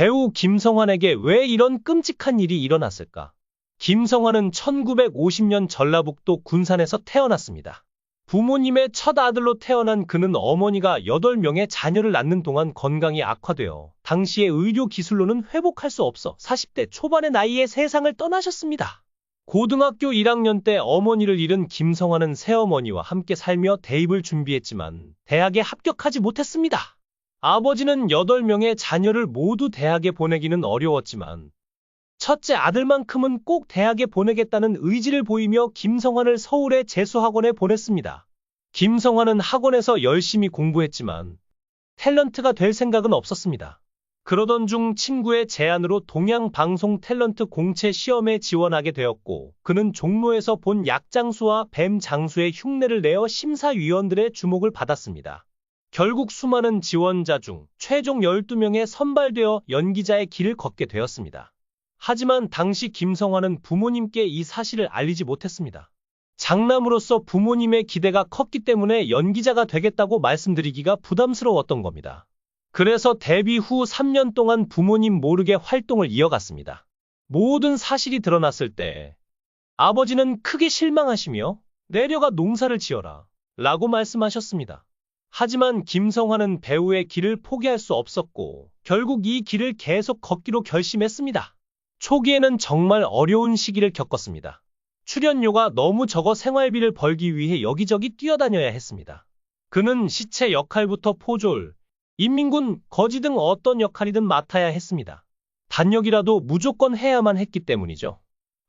배우 김성환에게 왜 이런 끔찍한 일이 일어났을까? 김성환은 1950년 전라북도 군산에서 태어났습니다. 부모님의 첫 아들로 태어난 그는 어머니가 8명의 자녀를 낳는 동안 건강이 악화되어 당시의 의료 기술로는 회복할 수 없어 40대 초반의 나이에 세상을 떠나셨습니다. 고등학교 1학년 때 어머니를 잃은 김성환은 새어머니와 함께 살며 대입을 준비했지만 대학에 합격하지 못했습니다. 아버지는 8명의 자녀를 모두 대학에 보내기는 어려웠지만 첫째 아들만큼은 꼭 대학에 보내겠다는 의지를 보이며 김성환을 서울의 재수학원에 보냈습니다. 김성환은 학원에서 열심히 공부했지만 탤런트가 될 생각은 없었습니다. 그러던 중 친구의 제안으로 동양방송 탤런트 공채 시험에 지원하게 되었고 그는 종로에서 본 약장수와 뱀장수의 흉내를 내어 심사위원들의 주목을 받았습니다. 결국 수많은 지원자 중 최종 12명에 선발되어 연기자의 길을 걷게 되었습니다. 하지만 당시 김성환은 부모님께 이 사실을 알리지 못했습니다. 장남으로서 부모님의 기대가 컸기 때문에 연기자가 되겠다고 말씀드리기가 부담스러웠던 겁니다. 그래서 데뷔 후 3년 동안 부모님 모르게 활동을 이어갔습니다. 모든 사실이 드러났을 때 아버지는 크게 실망하시며 내려가 농사를 지어라 라고 말씀하셨습니다. 하지만 김성환은 배우의 길을 포기할 수 없었고 결국 이 길을 계속 걷기로 결심했습니다. 초기에는 정말 어려운 시기를 겪었습니다. 출연료가 너무 적어 생활비를 벌기 위해 여기저기 뛰어다녀야 했습니다. 그는 시체 역할부터 포졸, 인민군, 거지 등 어떤 역할이든 맡아야 했습니다. 단역이라도 무조건 해야만 했기 때문이죠.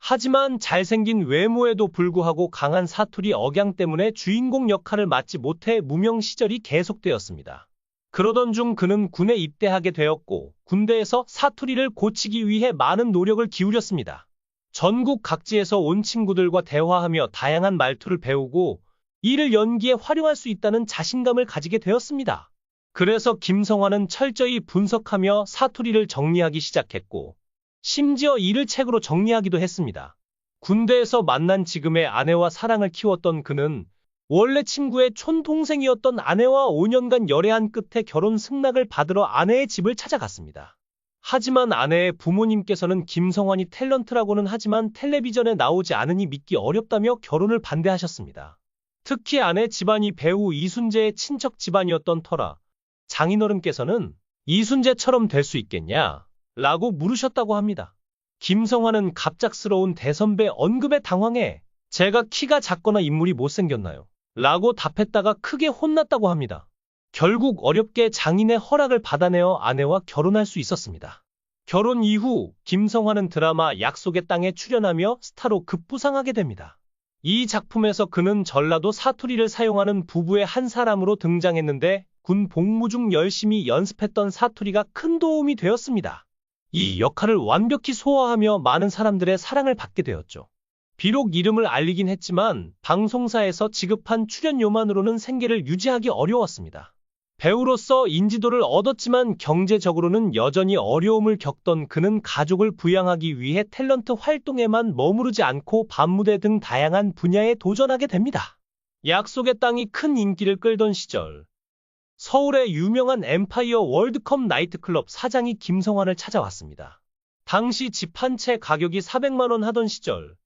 하지만 잘생긴 외모에도 불구하고 강한 사투리 억양 때문에 주인공 역할을 맡지 못해 무명 시절이 계속되었습니다. 그러던 중 그는 군에 입대하게 되었고 군대에서 사투리를 고치기 위해 많은 노력을 기울였습니다. 전국 각지에서 온 친구들과 대화하며 다양한 말투를 배우고 이를 연기에 활용할 수 있다는 자신감을 가지게 되었습니다. 그래서 김성환은 철저히 분석하며 사투리를 정리하기 시작했고 심지어 이를 책으로 정리하기도 했습니다. 군대에서 만난 지금의 아내와 사랑을 키웠던 그는 원래 친구의 촌동생이었던 아내와 5년간 열애한 끝에 결혼 승낙을 받으러 아내의 집을 찾아갔습니다. 하지만 아내의 부모님께서는 김성환이 탤런트라고는 하지만 텔레비전에 나오지 않으니 믿기 어렵다며 결혼을 반대하셨습니다. 특히 아내 집안이 배우 이순재의 친척 집안이었던 터라 장인어른께서는 이순재처럼 될 수 있겠냐? 라고 물으셨다고 합니다. 김성환은 갑작스러운 대선배 언급에 당황해 제가 키가 작거나 인물이 못생겼나요? 라고 답했다가 크게 혼났다고 합니다. 결국 어렵게 장인의 허락을 받아내어 아내와 결혼할 수 있었습니다. 결혼 이후 김성환은 드라마 약속의 땅에 출연하며 스타로 급부상하게 됩니다. 이 작품에서 그는 전라도 사투리를 사용하는 부부의 한 사람으로 등장했는데 군 복무 중 열심히 연습했던 사투리가 큰 도움이 되었습니다. 이 역할을 완벽히 소화하며 많은 사람들의 사랑을 받게 되었죠. 비록 이름을 알리긴 했지만 방송사에서 지급한 출연료만으로는 생계를 유지하기 어려웠습니다. 배우로서 인지도를 얻었지만 경제적으로는 여전히 어려움을 겪던 그는 가족을 부양하기 위해 탤런트 활동에만 머무르지 않고 밤무대 등 다양한 분야에 도전하게 됩니다. 약속의 땅이 큰 인기를 끌던 시절 서울의 유명한 엠파이어 월드컵 나이트클럽 사장이 김성환을 찾아왔습니다. 당시 집 한 채 가격이 400만 원 하던 시절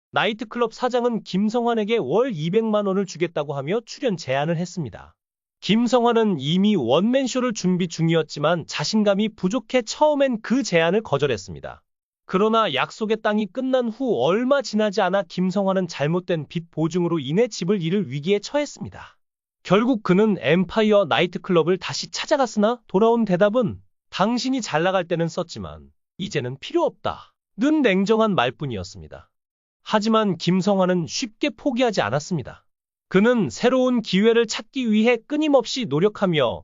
나이트클럽 사장은 김성환에게 월 200만 원을 주겠다고 하며 출연 제안을 했습니다. 김성환은 이미 원맨쇼를 준비 중이었지만 자신감이 부족해 처음엔 그 제안을 거절했습니다. 그러나 약속의 땅이 끝난 후 얼마 지나지 않아 김성환은 잘못된 빚 보증으로 인해 집을 잃을 위기에 처했습니다. 결국 그는 엠파이어 나이트클럽을 다시 찾아갔으나 돌아온 대답은 당신이 잘 나갈 때는 썼지만 이제는 필요 없다 는 냉정한 말뿐이었습니다. 하지만 김성환은 쉽게 포기하지 않았습니다. 그는 새로운 기회를 찾기 위해 끊임없이 노력하며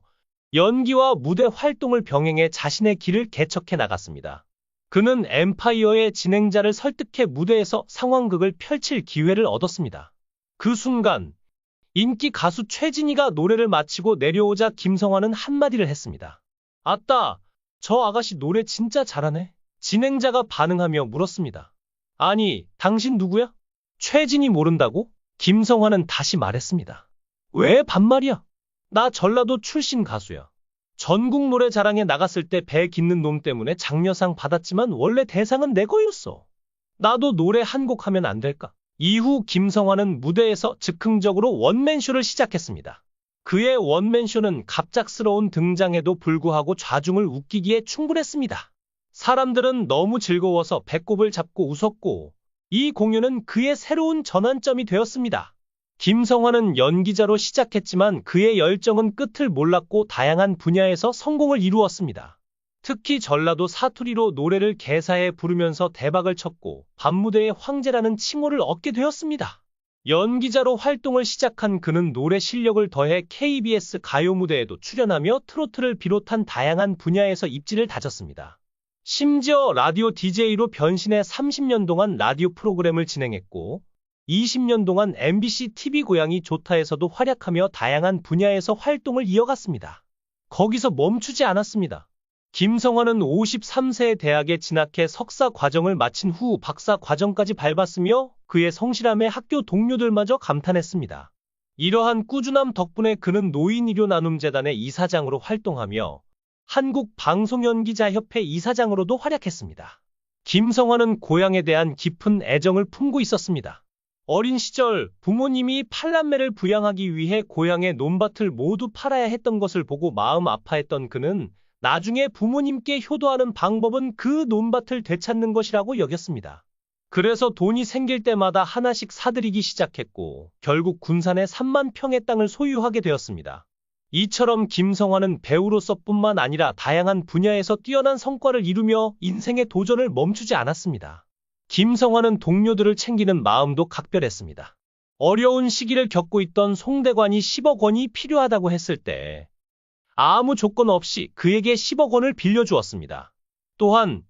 연기와 무대 활동을 병행해 자신의 길을 개척해 나갔습니다. 그는 엠파이어의 진행자를 설득해 무대에서 상황극을 펼칠 기회를 얻었습니다. 그 순간 인기 가수 최진희가 노래를 마치고 내려오자 김성환은 한마디를 했습니다. 아따, 저 아가씨 노래 진짜 잘하네. 진행자가 반응하며 물었습니다. 아니, 당신 누구야? 최진희 모른다고? 김성환은 다시 말했습니다. 왜 반말이야? 나 전라도 출신 가수야. 전국 노래자랑에 나갔을 때 배 깃는 놈 때문에 장려상 받았지만 원래 대상은 내 거였어. 나도 노래 한 곡 하면 안 될까? 이후 김성환은 무대에서 즉흥적으로 원맨쇼를 시작했습니다. 그의 원맨쇼는 갑작스러운 등장에도 불구하고 좌중을 웃기기에 충분했습니다. 사람들은 너무 즐거워서 배꼽을 잡고 웃었고, 이 공연은 그의 새로운 전환점이 되었습니다. 김성환은 연기자로 시작했지만 그의 열정은 끝을 몰랐고 다양한 분야에서 성공을 이루었습니다. 특히 전라도 사투리로 노래를 개사해 부르면서 대박을 쳤고 밤무대의 황제라는 칭호를 얻게 되었습니다. 연기자로 활동을 시작한 그는 노래 실력을 더해 KBS 가요 무대에도 출연하며 트로트를 비롯한 다양한 분야에서 입지를 다졌습니다. 심지어 라디오 DJ로 변신해 30년 동안 라디오 프로그램을 진행했고 20년 동안 MBC TV 고향이 좋다에서도 활약하며 다양한 분야에서 활동을 이어갔습니다. 거기서 멈추지 않았습니다. 김성환은 53세에 대학에 진학해 석사 과정을 마친 후 박사 과정까지 밟았으며 그의 성실함에 학교 동료들마저 감탄했습니다. 이러한 꾸준함 덕분에 그는 노인의료나눔재단의 이사장으로 활동하며 한국방송연기자협회 이사장으로도 활약했습니다. 김성환은 고향에 대한 깊은 애정을 품고 있었습니다. 어린 시절 부모님이 팔남매를 부양하기 위해 고향의 논밭을 모두 팔아야 했던 것을 보고 마음 아파했던 그는 나중에 부모님께 효도하는 방법은 그 논밭을 되찾는 것이라고 여겼습니다. 그래서 돈이 생길 때마다 하나씩 사들이기 시작했고 결국 군산에 3만 평의 땅을 소유하게 되었습니다. 이처럼 김성환은 배우로서뿐만 아니라 다양한 분야에서 뛰어난 성과를 이루며 인생의 도전을 멈추지 않았습니다. 김성환은 동료들을 챙기는 마음도 각별했습니다. 어려운 시기를 겪고 있던 송대관이 10억 원이 필요하다고 했을 때 아무 조건 없이 그에게 10억 원을 빌려주었습니다. 또한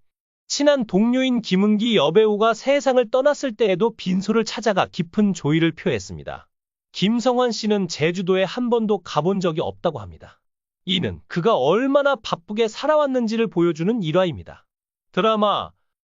친한 동료인 김은기 여배우가 세상을 떠났을 때에도 빈소를 찾아가 깊은 조의를 표했습니다. 김성환 씨는 제주도에 한 번도 가본 적이 없다고 합니다. 이는 그가 얼마나 바쁘게 살아왔는지를 보여주는 일화입니다. 드라마,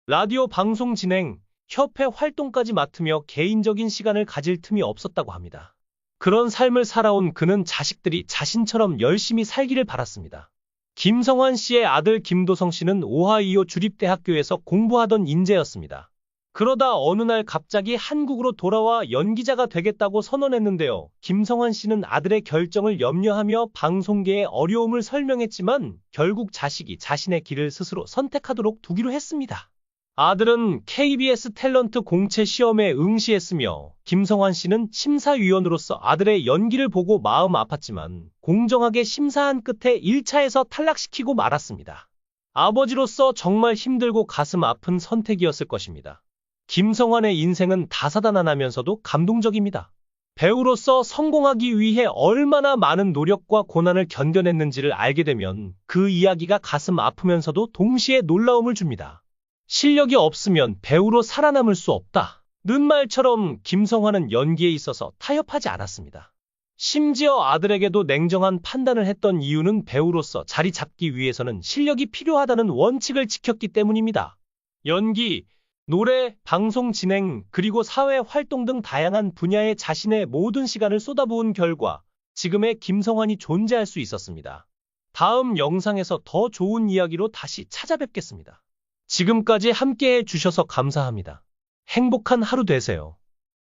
라디오 방송 진행, 협회 활동까지 맡으며 개인적인 시간을 가질 틈이 없었다고 합니다. 그런 삶을 살아온 그는 자식들이 자신처럼 열심히 살기를 바랐습니다. 김성환 씨의 아들 김도성 씨는 오하이오 주립대학교에서 공부하던 인재였습니다. 그러다 어느 날 갑자기 한국으로 돌아와 연기자가 되겠다고 선언했는데요. 김성환 씨는 아들의 결정을 염려하며 방송계의 어려움을 설명했지만 결국 자식이 자신의 길을 스스로 선택하도록 두기로 했습니다. 아들은 KBS 탤런트 공채 시험에 응시했으며 김성환 씨는 심사위원으로서 아들의 연기를 보고 마음 아팠지만 공정하게 심사한 끝에 1차에서 탈락시키고 말았습니다. 아버지로서 정말 힘들고 가슴 아픈 선택이었을 것입니다. 김성환의 인생은 다사다난하면서도 감동적입니다. 배우로서 성공하기 위해 얼마나 많은 노력과 고난을 견뎌냈는지를 알게 되면 그 이야기가 가슴 아프면서도 동시에 놀라움을 줍니다. 실력이 없으면 배우로 살아남을 수 없다. 는 말처럼 김성환은 연기에 있어서 타협하지 않았습니다. 심지어 아들에게도 냉정한 판단을 했던 이유는 배우로서 자리 잡기 위해서는 실력이 필요하다는 원칙을 지켰기 때문입니다. 연기, 노래, 방송 진행, 그리고 사회 활동 등 다양한 분야에 자신의 모든 시간을 쏟아부은 결과 지금의 김성환이 존재할 수 있었습니다. 다음 영상에서 더 좋은 이야기로 다시 찾아뵙겠습니다. 지금까지 함께해 주셔서 감사합니다. 행복한 하루 되세요.